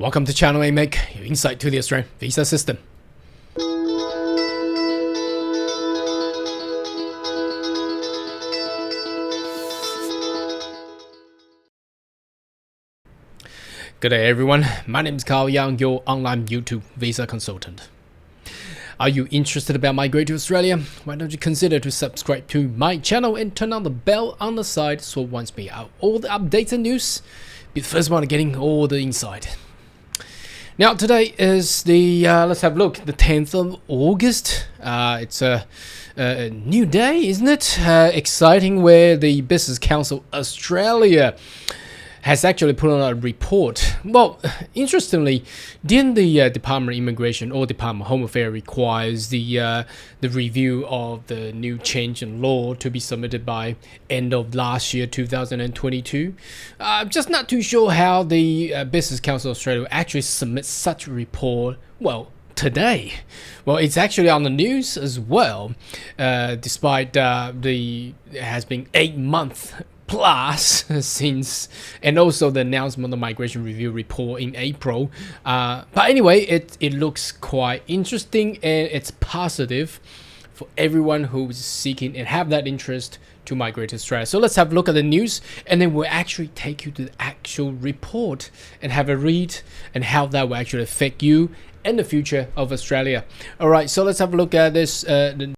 Welcome to Channel A Make, your insight to the Australian visa system. Good day everyone, my name is Carl Young, your online YouTube visa consultant. Are you interested about migrating to Australia? Why don't you consider to subscribe to my channel and turn on the bell on the side so once we have all the updates and news, be the first one getting all the insight. Now today is the, let's have a look, the 10th of August. It's a new day, isn't it? Exciting, where the Business Council Australia has actually put on a report. Well, interestingly, didn't the Department of Immigration or Department of Home Affairs requires the review of the new change in law to be submitted by end of last year, 2022? I'm just not too sure how the Business Council Australia will actually submit such a report, well, today. Well, it's actually on the news as well, despite it has been 8 months plus since, and also the announcement of the migration review report in April. But anyway, it looks quite interesting, and it's positive for everyone who's seeking and have that interest to migrate to Australia. So let's have a look at the news, and then we'll actually take you to the actual report and have a read and how that will actually affect you and the future of Australia. All right, so let's have a look at this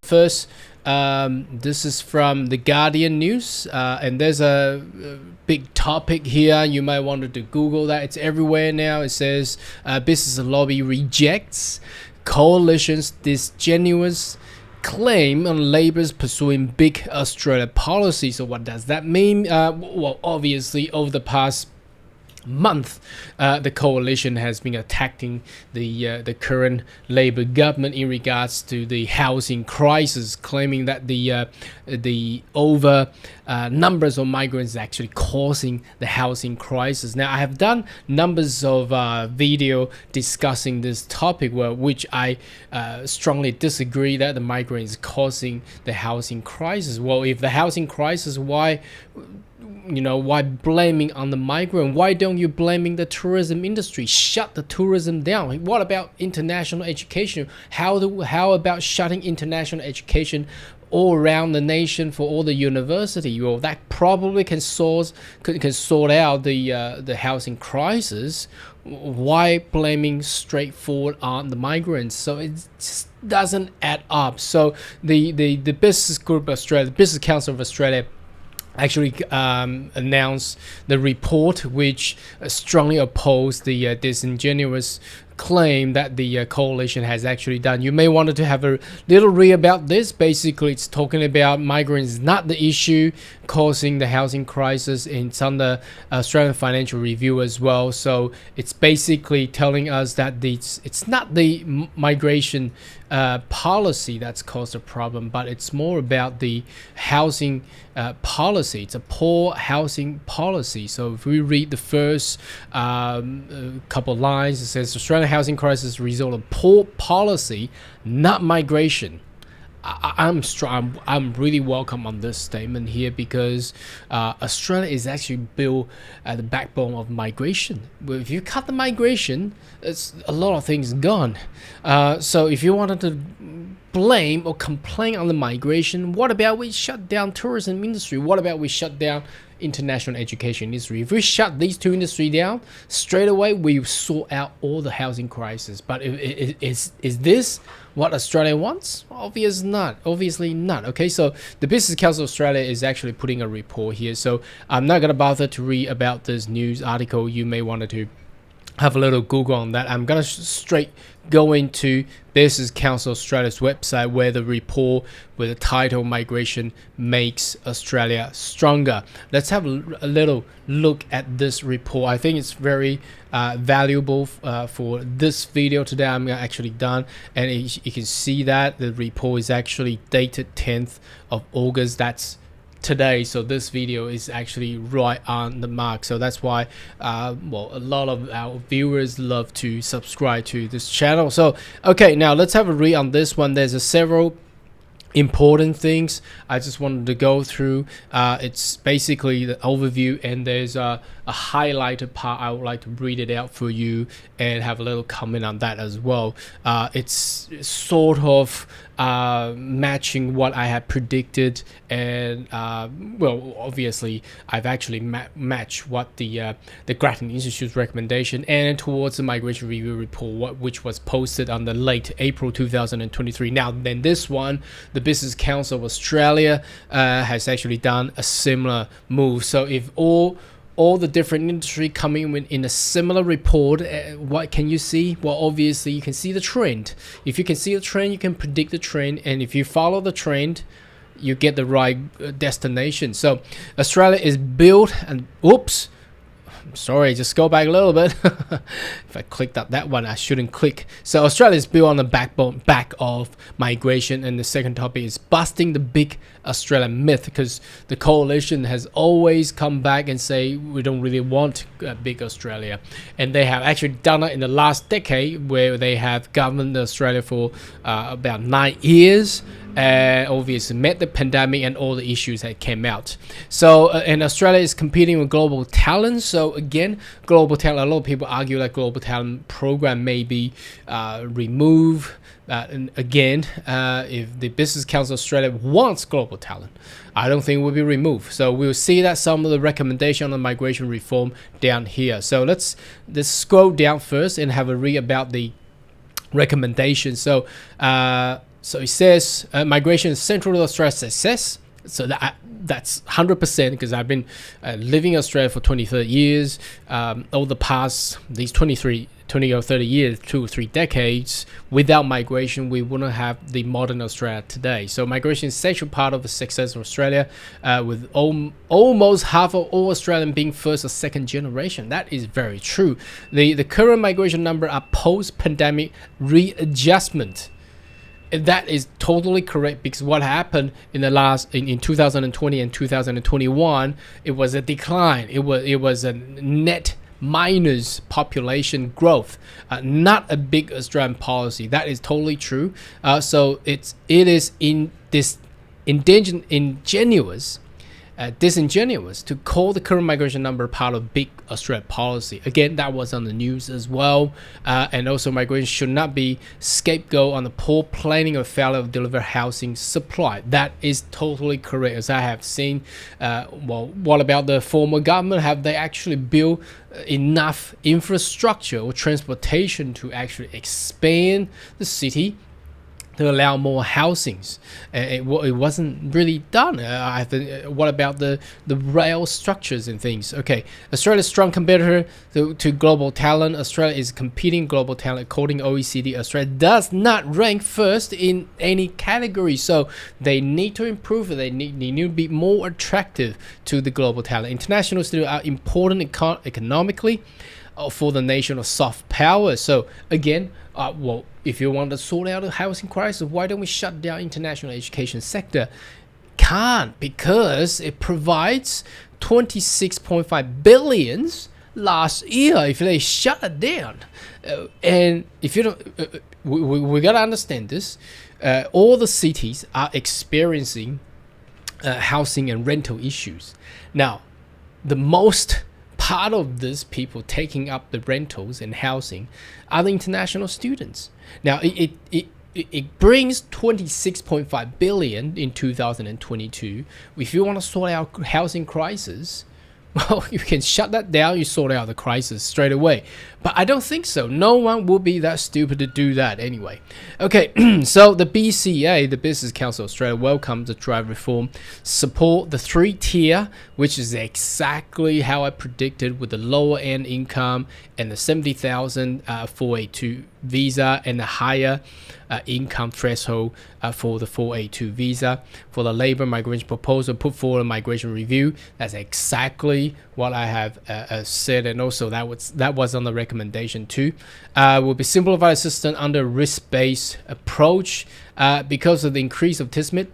first. This is from the Guardian News, and there's a big topic here. You might want to Google that. It's everywhere now. It says business lobby rejects coalition's disingenuous claim on Labor's pursuing big Australia policy. So what does that mean? Well, obviously over the past month, the coalition has been attacking the current Labor government in regards to the housing crisis, claiming that the over numbers of migrants is actually causing the housing crisis. Now, I have done numbers of video discussing this topic, which I strongly disagree that the migrant is causing the housing crisis. Well, if the housing crisis, why blaming on the migrant? Why don't you blaming the tourism industry? Shut the tourism down. What about international education? How about shutting international education all around the nation for all the university? Well, that probably can sort out the housing crisis. Why blaming straightforward on the migrants? So it just doesn't add up. So the Business Group Australia, the Business Council of Australia, actually announced the report, which strongly opposed the disingenuous claim that the coalition has actually done. You may want to have a little read about this. Basically, it's talking about migrants not the issue causing the housing crisis. It's on the Australian Financial Review as well. So it's basically telling us that it's not the migration policy that's caused the problem, but it's more about the housing policy. It's a poor housing policy. So if we read the first couple lines, it says Australian housing crisis result of poor policy, not migration. I'm strong. I'm really welcome on this statement here, because Australia is actually built at the backbone of migration. If you cut the migration, it's a lot of things gone. So if you wanted to blame or complain on the migration, what about we shut down tourism industry? What about we shut down international education industry? If we shut these two industries down, straight away we sort out all the housing crisis. But is this what Australia wants? Obviously not. Okay, so the Business Council Australia is actually putting a report here. So I'm not gonna bother to read about this news article. You may want to have a little Google on that. I'm gonna straight go into Business Council Australia's website, where the report with the title "Migration Makes Australia Stronger." Let's have a little look at this report. I think it's very valuable for this video today. I'm actually done, and you can see that the report is actually dated 10th of August. That's today, so this video is actually right on the mark. So that's why a lot of our viewers love to subscribe to this channel. So okay, now let's have a read on this one. There's several important things I just wanted to go through. It's basically the overview, and there's a highlighted part. I would like to read it out for you and have a little comment on that as well. It's sort of matching what I had predicted, and well, obviously I've actually matched what the Grattan Institute's recommendation and towards the migration review report, which was posted on the late April 2023. Now then, this one, the Business Council of Australia has actually done a similar move. So if all the different industry coming in a similar report, what can you see? Well, obviously you can see the trend. If you can see the trend, you can predict the trend, and if you follow the trend, you get the right destination. So Australia is built, and oops, sorry, just go back a little bit. If I clicked up that one, I shouldn't click. So Australia is built on the back of migration, and the second topic is busting the big Australian myth, because the coalition has always come back and say we don't really want big Australia, and they have actually done it in the last decade, where they have governed Australia for about 9 years. Obviously met the pandemic and all the issues that came out. So and Australia is competing with global talent. So again, global talent, a lot of people argue that global talent program may be removed. And again, if the Business Council of Australia wants global talent, I don't think it will be removed. So we'll see that some of the recommendation on migration reform down here. So let's scroll down first and have a read about the recommendation. So it says migration is central to Australia's success. So that's 100%, because I've been living in Australia for 23 years. Over the past, these 20 or 30 years, 2 or 3 decades, without migration, we wouldn't have the modern Australia today. So migration is a essential part of the success of Australia, with almost half of all Australians being first or second generation. That is very true. The current migration number are post-pandemic readjustment. That is totally correct, because what happened in the last in 2020 and 2021, it was a decline. It was a net minus population growth, not a big Australian policy. That is totally true. So it is disingenuous to call the current migration number part of big Australia policy. Again, that was on the news as well. And also, migration should not be scapegoat on the poor planning or failure of deliver housing supply. That is totally correct, as I have seen. Well, what about the former government? Have they actually built enough infrastructure or transportation to actually expand the city to allow more housings? It wasn't really done. What about the rail structures and things? Okay, Australia's strong competitor to global talent. Australia is competing global talent. According to OECD, Australia does not rank first in any category. So they need to improve. They need to be more attractive to the global talent. International students are important economically for the nation of soft power. So again, well, if you want to sort out the housing crisis, why don't we shut down international education sector? Can't, because it provides 26.5 billion last year if they shut it down. And if you don't, we got to understand this. All the cities are experiencing housing and rental issues. Now, the most part of this people taking up the rentals and housing are the international students. Now it brings 26.5 billion in 2022. If you want to sort out housing crisis, well, you can shut that down. You sort out the crisis straight away. But I don't think so. No one will be that stupid to do that anyway. Okay, so the BCA, the Business Council of Australia, welcomes the drive reform, support the 3-tier, which is exactly how I predicted, with the lower end income and the 70,000 482 visa, and the higher income threshold for the 482 visa. For the labour migration proposal put forward a migration review, that's exactly what I have said, and also that was on the recommendation too. Will be simplified system under risk-based approach because of the increase of TISMIT.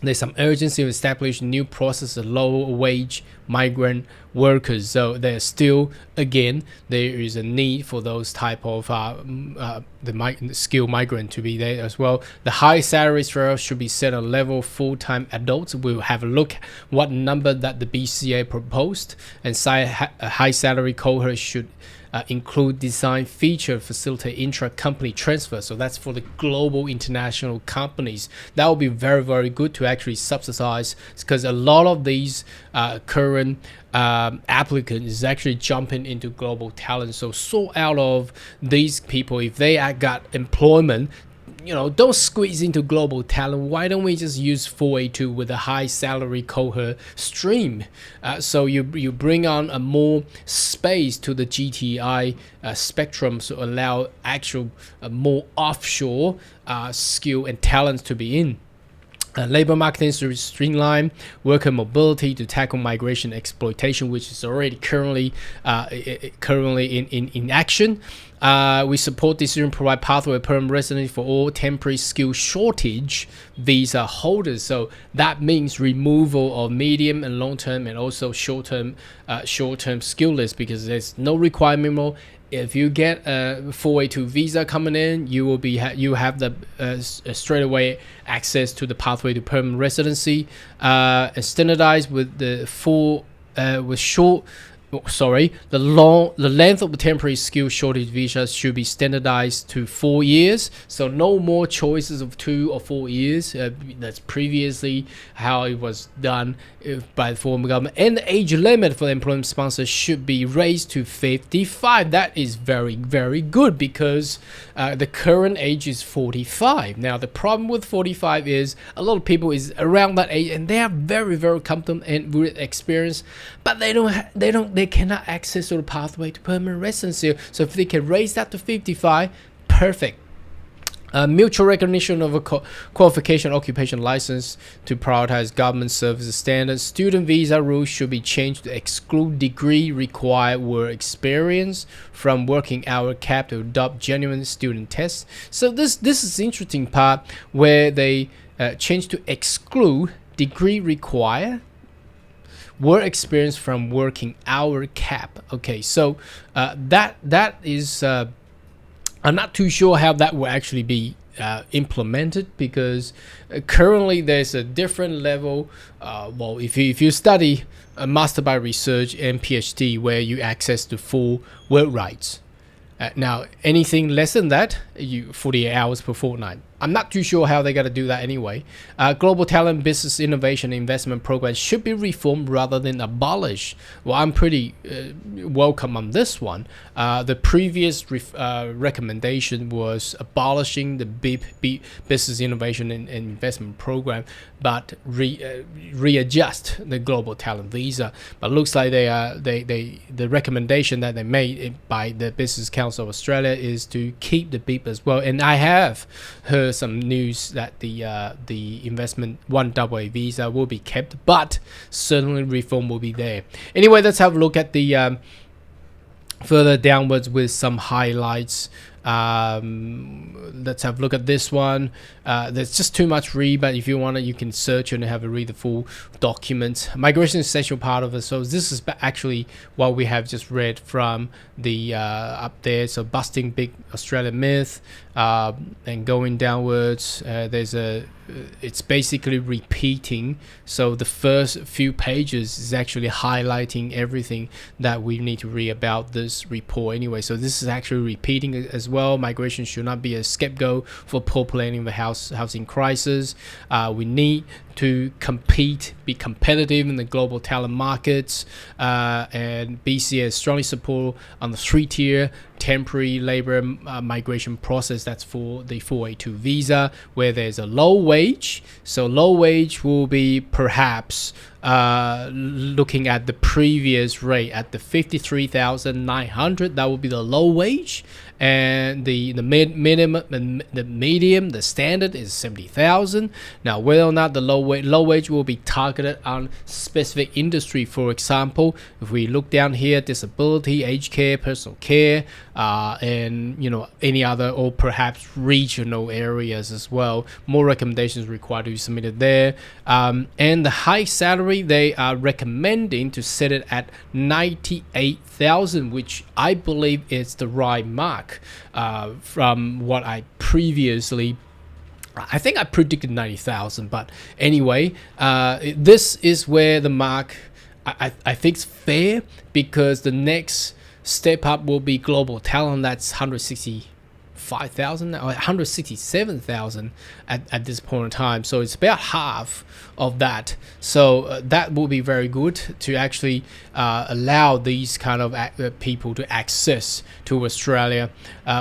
there's some urgency to establish new process of low wage migrant workers. So there's still, again, there is a need for those type of the skilled migrant to be there as well. The high salary threshold should be set on level full-time adults. We'll have a look what number that the BCA proposed, and a high salary cohort should include design feature facilitate intra-company transfer. So that's for the global international companies. That will be very, very good to actually subsidize, because a lot of these current applicants is actually jumping into global talent. So sort out of these people, if they got employment, don't squeeze into global talent. Why don't we just use 482 with a high salary cohort stream? So you bring on a more space to the GTI spectrum, to allow actual more offshore skill and talents to be in. Labor marketing to streamline worker mobility to tackle migration exploitation, which is already currently in action. We support decision provide pathway permanent residency for all temporary skill shortage visa holders. So that means removal of medium and long term and also short term skill list, because there's no requirement more. If you get a 482 visa coming in, you will be you have the straight away access to the pathway to permanent residency, standardized with the the length of the temporary skill shortage visa should be standardized to 4 years. So no more choices of 2 or 4 years. That's previously how it was done by the former government. And the age limit for the employment sponsor should be raised to 55. That is very, very good, because the current age is 45. Now the problem with 45 is a lot of people is around that age and they are very, very competent and with experience, but they cannot access the pathway to permanent residency. So if they can raise that to 55, perfect. Mutual recognition of a qualification occupation license to prioritize government services standards. Student visa rules should be changed to exclude degree required work experience from working hour cap to adopt genuine student tests. So this is the interesting part where they change to exclude degree required work experience from working hour cap. Okay, so that is I'm not too sure how that will actually be implemented, because currently there's a different level. Well, if you study a master by research and PhD, where you access to full work rights. Now anything less than that, 48 hours per fortnight. I'm not too sure how they're going to do that anyway. Global talent business innovation investment programs should be reformed rather than abolished. Well, I'm pretty welcome on this one. The previous recommendation was abolishing the BIP business innovation and investment program, but readjust the global talent visa. But looks like the recommendation that they made by the Business Council of Australia is to keep the BIP as well. And I have heard some news that the investment 1AA visa will be kept, but certainly reform will be there. Anyway, let's have a look at the further downwards with some highlights. Let's have a look at this one. There's just too much read, but if you want to, you can search and have a read the full document. Migration is essential part of it. So this is actually what we have just read from the up there. So busting big Australian myth, and going downwards. It's basically repeating. So the first few pages is actually highlighting everything that we need to read about this report anyway. So this is actually repeating as well. Migration should not be a scapegoat for populating the housing crisis. We need to be competitive in the global talent markets, and BCA strongly support on the 3-tier temporary labor migration process. That's for the 482 visa, where there's a low wage. So low wage will be perhaps looking at the previous rate at the 53,900. That will be the low wage, and the minimum, the medium, the standard is 70,000. Now whether or not the low low wage will be targeted on specific industry. For example, if we look down here, disability, aged care, personal care, and any other or perhaps regional areas as well. More recommendations required to be submitted there. And the high salary, they are recommending to set it at 98,000, which I believe is the right mark from what I previously. I think I predicted 90,000, but anyway, this is where the mark I think is fair, because the next step up will be global talent. That's 165,000 or 167,000 at this point in time. So it's about half of that. So that will be very good to actually allow these kind of people to access to Australia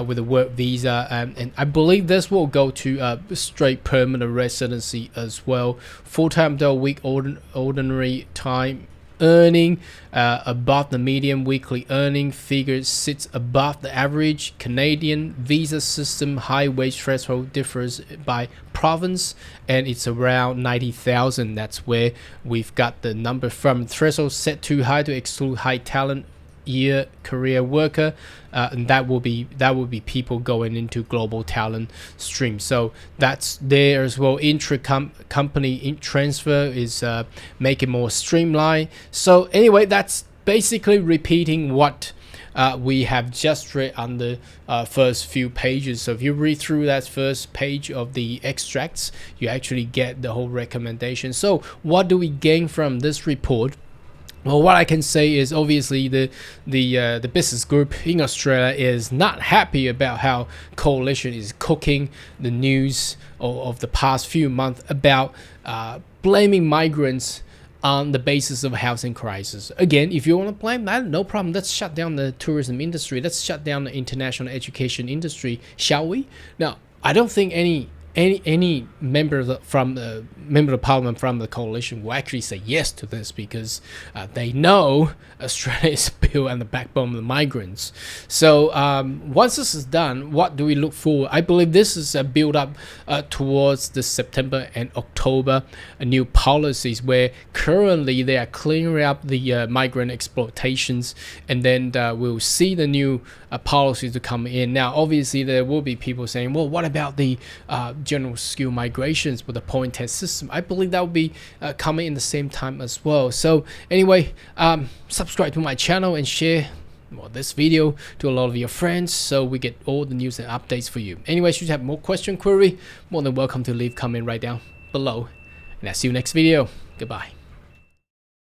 with a work visa. And I believe this will go to straight permanent residency as well. Full-time day week ordinary time earning above the median. Weekly earning figure sits above the average. Canadian visa system high wage threshold differs by province, and it's around 90,000. That's where we've got the number from. Threshold set too high to exclude high talent year career worker, and that will be people going into global talent stream. So that's there as well. Company transfer is making more streamlined. So anyway, that's basically repeating what we have just read on the first few pages. So if you read through that first page of the extracts, you actually get the whole recommendation. So what do we gain from this report? Well, what I can say is obviously the business group in Australia is not happy about how Coalition is cooking the news of the past few months about blaming migrants on the basis of housing crisis. Again, if you want to blame that, no problem. Let's shut down the tourism industry. Let's shut down the international education industry, shall we? Now, I don't think any member of the parliament from the coalition will actually say yes to this, because they know Australia is built on the backbone of the migrants. So once this is done, what do we look for? I believe this is a build up towards the September and October new policies, where currently they are clearing up the migrant exploitations, and then we'll see the new policies to come in. Now, obviously, there will be people saying, well, what about the general skill migrations with the point test system? I believe that will be coming in the same time as well. So anyway, subscribe to my channel and share this video to a lot of your friends, so we get all the news and updates for you. Anyway, should you have more question, query, more than welcome to leave comment right down below, and I'll see you next video. Goodbye.